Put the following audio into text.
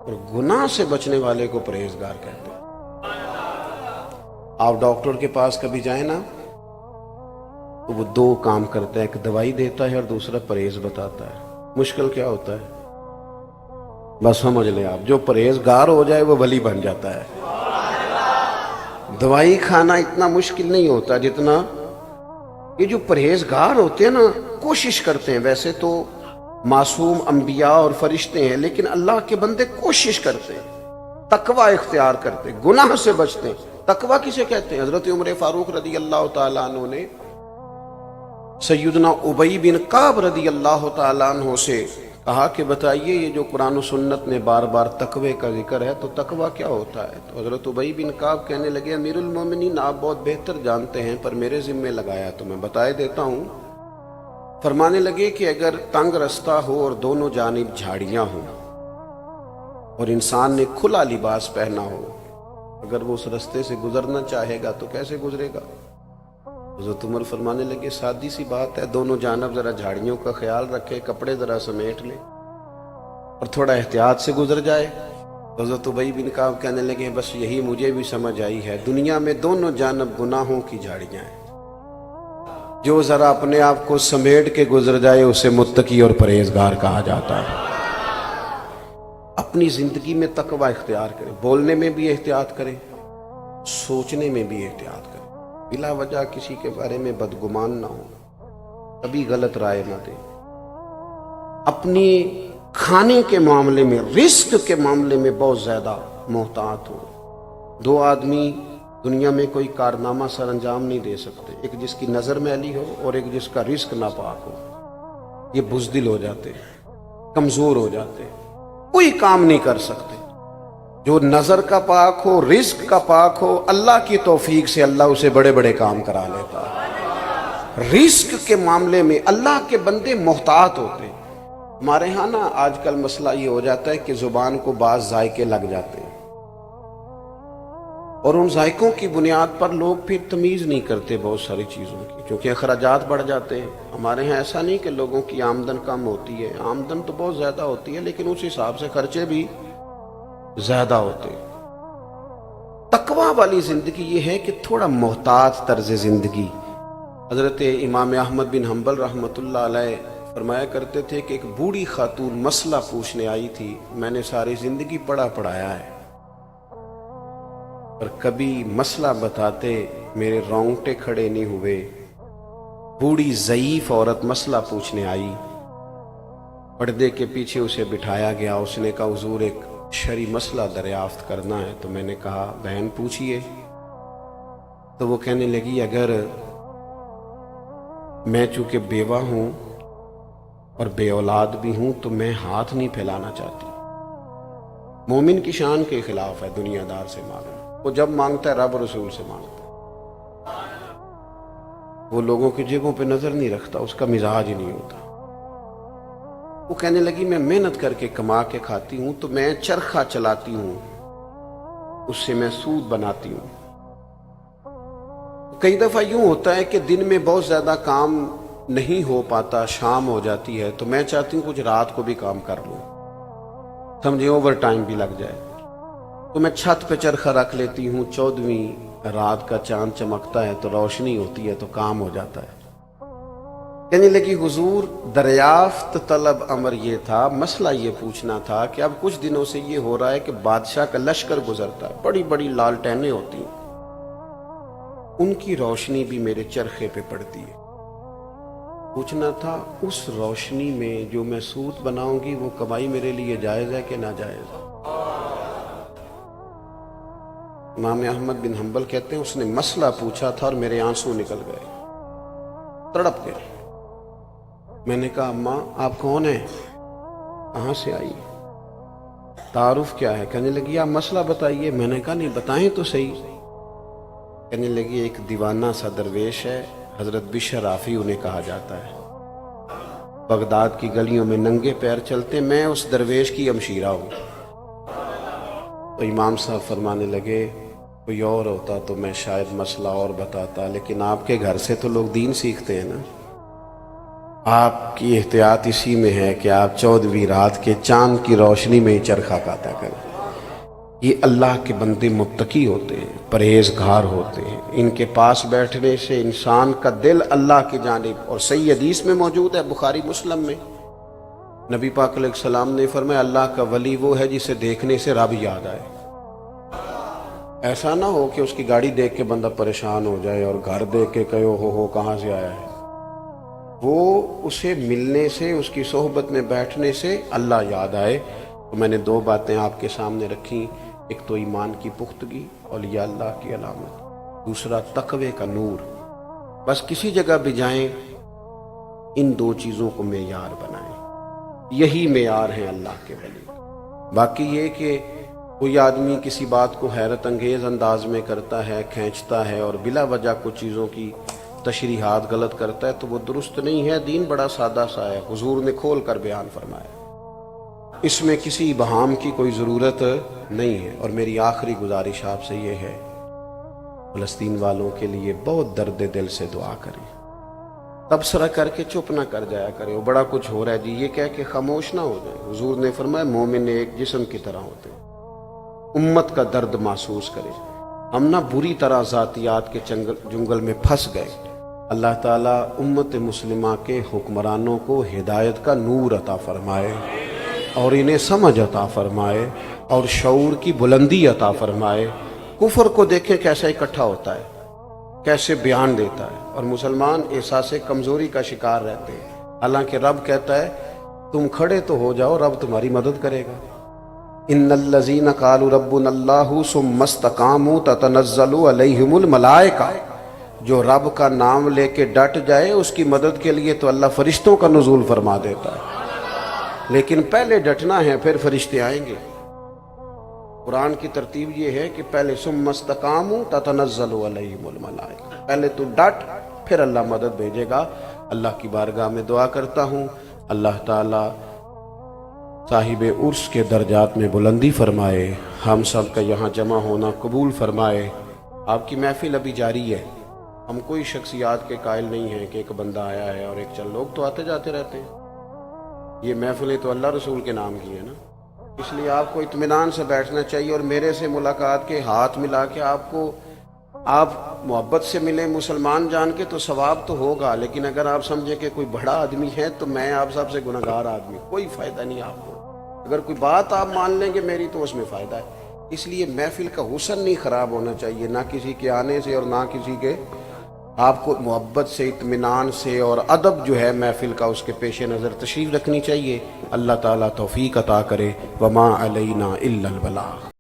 اور گناہ سے بچنے والے کو پرہیزگار کہتے ہیں۔ آپ ڈاکٹر کے پاس کبھی جائیں نا تو وہ دو کام کرتا ہے، ایک دوائی دیتا ہے اور دوسرا پرہیز بتاتا ہے۔ مشکل کیا ہوتا ہے؟ بس سمجھ لیں آپ، جو پرہیزگار ہو جائے وہ ولی بن جاتا ہے۔ دوائی کھانا اتنا مشکل نہیں ہوتا جتنا یہ جو پرہیزگار ہوتے ہیں نا کوشش کرتے ہیں۔ ویسے تو معصوم انبیاء اور فرشتے ہیں، لیکن اللہ کے بندے کوشش کرتے ہیں، تقوی اختیار کرتے ہیں، گناہ سے بچتے ہیں۔ تقوی کسے کہتے ہیں؟ حضرت عمر فاروق رضی اللہ تعالیٰ عنہ نے سیدنا ابی بن کعب رضی اللہ تعالیٰ عنہ سے کہا کہ بتائیے یہ جو قرآن و سنت میں بار بار تقوی کا ذکر ہے تو تقوی کیا ہوتا ہے؟ تو حضرت ابی بن کعب کہنے لگے امیر المومنین آپ بہت بہتر جانتے ہیں، پر میرے ذمہ لگایا تو میں بتائے دیتا ہوں۔ فرمانے لگے کہ اگر تنگ رستہ ہو اور دونوں جانب جھاڑیاں ہوں اور انسان نے کھلا لباس پہنا ہو، اگر وہ اس رستے سے گزرنا چاہے گا تو کیسے گزرے گا؟ حضرت عمر فرمانے لگے سادی سی بات ہے، دونوں جانب ذرا جھاڑیوں کا خیال رکھے، کپڑے ذرا سمیٹ لے اور تھوڑا احتیاط سے گزر جائے۔ حضرت ابی بن کعب کہنے لگے بس یہی مجھے بھی سمجھ آئی ہے، دنیا میں دونوں جانب گناہوں کی جھاڑیاں ہیں، جو ذرا اپنے آپ کو سمیٹ کے گزر جائے اسے متقی اور پرہیزگار کہا جاتا ہے۔ اپنی زندگی میں تقوی اختیار کریں، بولنے میں بھی احتیاط کریں، سوچنے میں بھی احتیاط کریں، بلا وجہ کسی کے بارے میں بدگمان نہ ہو، کبھی غلط رائے نہ دیں، اپنی کھانے کے معاملے میں، رزق کے معاملے میں بہت زیادہ محتاط ہو۔ دو آدمی دنیا میں کوئی کارنامہ سر انجام نہیں دے سکتے، ایک جس کی نظر میلی ہو اور ایک جس کا رزق ناپاک ہو۔ یہ بزدل ہو جاتے، کمزور ہو جاتے، کوئی کام نہیں کر سکتے۔ جو نظر کا پاک ہو، رزق کا پاک ہو، اللہ کی توفیق سے اللہ اسے بڑے بڑے کام کرا لیتا ہے۔ رزق کے معاملے میں اللہ کے بندے محتاط ہوتے ہیں۔ ہمارے ہاں نا آج کل مسئلہ یہ ہو جاتا ہے کہ زبان کو بعض ذائقے لگ جاتے ہیں اور ان ذائقوں کی بنیاد پر لوگ پھر تمیز نہیں کرتے بہت ساری چیزوں کی، کیونکہ اخراجات بڑھ جاتے ہیں۔ ہمارے ہاں ایسا نہیں کہ لوگوں کی آمدن کم ہوتی ہے، آمدن تو بہت زیادہ ہوتی ہے، لیکن اس حساب سے خرچے بھی زیادہ ہوتے ہیں۔ تقوی والی زندگی یہ ہے کہ تھوڑا محتاط طرز زندگی۔ حضرت امام احمد بن حنبل رحمۃ اللہ علیہ فرمایا کرتے تھے کہ ایک بوڑھی خاتون مسئلہ پوچھنے آئی تھی، میں نے ساری زندگی پڑھایا ہے پر کبھی مسئلہ بتاتے میرے رونگٹے کھڑے نہیں ہوئے۔ بوڑھی ضعیف عورت مسئلہ پوچھنے آئی، پردے کے پیچھے اسے بٹھایا گیا، اس نے کہا حضور ایک شرعی مسئلہ دریافت کرنا ہے۔ تو میں نے کہا بہن پوچھئے۔ تو وہ کہنے لگی اگر میں چونکہ بیوہ ہوں اور بے اولاد بھی ہوں تو میں ہاتھ نہیں پھیلانا چاہتی۔ مومن کی شان کے خلاف ہے دنیا دار سے مانگنا، وہ جب مانگتا ہے رب رسول سے مانگتا ہے، وہ لوگوں کی جیبوں پہ نظر نہیں رکھتا، اس کا مزاج ہی نہیں ہوتا۔ وہ کہنے لگی میں محنت کر کے کما کے کھاتی ہوں تو میں چرخہ چلاتی ہوں، اس سے میں سود بناتی ہوں۔ کئی دفعہ یوں ہوتا ہے کہ دن میں بہت زیادہ کام نہیں ہو پاتا، شام ہو جاتی ہے تو میں چاہتی ہوں کچھ رات کو بھی کام کر لوں، سمجھے اوور ٹائم بھی لگ جائے، تو میں چھت پہ چرخہ رکھ لیتی ہوں، 14ویں رات کا چاند چمکتا ہے تو روشنی ہوتی ہے تو کام ہو جاتا ہے۔ کہنے لگی حضور دریافت طلب امر یہ تھا، مسئلہ یہ پوچھنا تھا کہ اب کچھ دنوں سے یہ ہو رہا ہے کہ بادشاہ کا لشکر گزرتا ہے، بڑی بڑی لالٹینیں ہوتی ہیں، ان کی روشنی بھی میرے چرخے پہ پڑتی ہے، پوچھنا تھا اس روشنی میں جو میں سود بناؤں گی وہ کمائی میرے لیے جائز ہے کہ ناجائز ہے؟ امام احمد بن حنبل کہتے ہیں اس نے مسئلہ پوچھا تھا اور میرے آنسو نکل گئے، تڑپ گئے۔ میں نے کہا اماں آپ کون ہیں، کہاں سے آئی، تعارف کیا ہے؟ کہنے لگی آپ مسئلہ بتائیے۔ میں نے کہا نہیں بتائیں تو صحیح۔ کہنے لگی ایک دیوانہ سا درویش ہے، حضرت بشر رافی انہیں کہا جاتا ہے، بغداد کی گلیوں میں ننگے پیر چلتے، میں اس درویش کی ہمشیرہ ہوں۔ تو امام صاحب فرمانے لگے کوئی اور ہوتا تو میں شاید مسئلہ اور بتاتا، لیکن آپ کے گھر سے تو لوگ دین سیکھتے ہیں نا، آپ کی احتیاط اسی میں ہے کہ آپ 14ویں رات کے چاند کی روشنی میں ہی چرخہ کاتا کریں۔ یہ اللہ کے بندے متقی ہوتے ہیں، پرہیزگار ہوتے ہیں، ان کے پاس بیٹھنے سے انسان کا دل اللہ کی جانب، اور صحیح حدیث میں موجود ہے بخاری مسلم میں، نبی پاک علیہ السلام نے فرمایا اللہ کا ولی وہ ہے جسے دیکھنے سے رب یاد آئے۔ ایسا نہ ہو کہ اس کی گاڑی دیکھ کے بندہ پریشان ہو جائے اور گھر دیکھ کے کہے ہو کہاں سے آیا ہے۔ وہ اسے ملنے سے، اس کی صحبت میں بیٹھنے سے اللہ یاد آئے۔ تو میں نے 2 باتیں آپ کے سامنے رکھی، ایک تو ایمان کی پختگی، اولیاء اللہ کی علامت، دوسرا تقوی کا نور۔ بس کسی جگہ بھی جائیں ان 2 چیزوں کو معیار بنائیں، یہی معیار ہیں اللہ کے ولی۔ باقی یہ کہ کوئی آدمی کسی بات کو حیرت انگیز انداز میں کرتا ہے، کھینچتا ہے اور بلا وجہ کچھ چیزوں کی تشریحات غلط کرتا ہے تو وہ درست نہیں ہے۔ دین بڑا سادہ سا ہے، حضور نے کھول کر بیان فرمایا، اس میں کسی ابہام کی کوئی ضرورت نہیں ہے۔ اور میری آخری گزارش آپ سے یہ ہے، فلسطین والوں کے لیے بہت درد دل سے دعا کریں، تبصرہ کر کے چپ نہ کر جایا کرے وہ بڑا کچھ ہو رہا ہے جی یہ کہہ کے خاموش نہ ہو جائے۔ حضور نے فرمایا مومن ایک جسم کی طرح ہوتے ہیں، امت کا درد محسوس کرے۔ ہم نہ بری طرح ذاتیات کے جنگل میں پھنس گئے۔ اللہ تعالیٰ امت مسلمہ کے حکمرانوں کو ہدایت کا نور عطا فرمائے اور انہیں سمجھ عطا فرمائے اور شعور کی بلندی عطا فرمائے۔ کفر کو دیکھیں کیسا اکٹھا ہوتا ہے، کیسے بیان دیتا ہے، اور مسلمان احساس کمزوری کا شکار رہتے ہیں، حالانکہ رب کہتا ہے تم کھڑے تو ہو جاؤ، رب تمہاری مدد کرے گا۔ ان الذین قالوا ربنا اللہ ثم استقاموا تتنزل علیہم الملائکہ، جو رب کا نام لے کے ڈٹ جائے اس کی مدد کے لیے تو اللہ فرشتوں کا نزول فرما دیتا ہے، لیکن پہلے ڈٹنا ہے پھر فرشتے آئیں گے۔ قرآن کی ترتیب یہ ہے کہ پہلے ثم استقاموا تتنزل علیہم الملائکہ، پہلے تو ڈٹ پھر اللہ مدد بھیجے گا۔ اللہ کی بارگاہ میں دعا کرتا ہوں اللہ تعالیٰ صاحب عرس کے درجات میں بلندی فرمائے، ہم سب کا یہاں جمع ہونا قبول فرمائے۔ آپ کی محفل ابھی جاری ہے، ہم کوئی شخصیات کے قائل نہیں ہیں کہ ایک بندہ آیا ہے اور ایک چند لوگ تو آتے جاتے رہتے ہیں۔ یہ محفلیں تو اللہ رسول کے نام کی ہیں نا، اس لیے آپ کو اطمینان سے بیٹھنا چاہیے، اور میرے سے ملاقات کے ہاتھ ملا کے آپ محبت سے ملیں مسلمان جان کے تو ثواب تو ہوگا، لیکن اگر آپ سمجھیں کہ کوئی بڑا آدمی ہے تو میں آپ سب سے گناہگار آدمی، کوئی فائدہ نہیں آپ کو۔ اگر کوئی بات آپ مان لیں گے میری تو اس میں فائدہ ہے۔ اس لیے محفل کا حسن نہیں خراب ہونا چاہیے، نہ کسی کے آنے سے اور نہ کسی کے، آپ کو محبت سے، اطمینان سے اور ادب جو ہے محفل کا اس کے پیش نظر تشریف رکھنی چاہیے۔ اللہ تعالیٰ توفیق عطا کرے۔ وما علینا الا البلاغ۔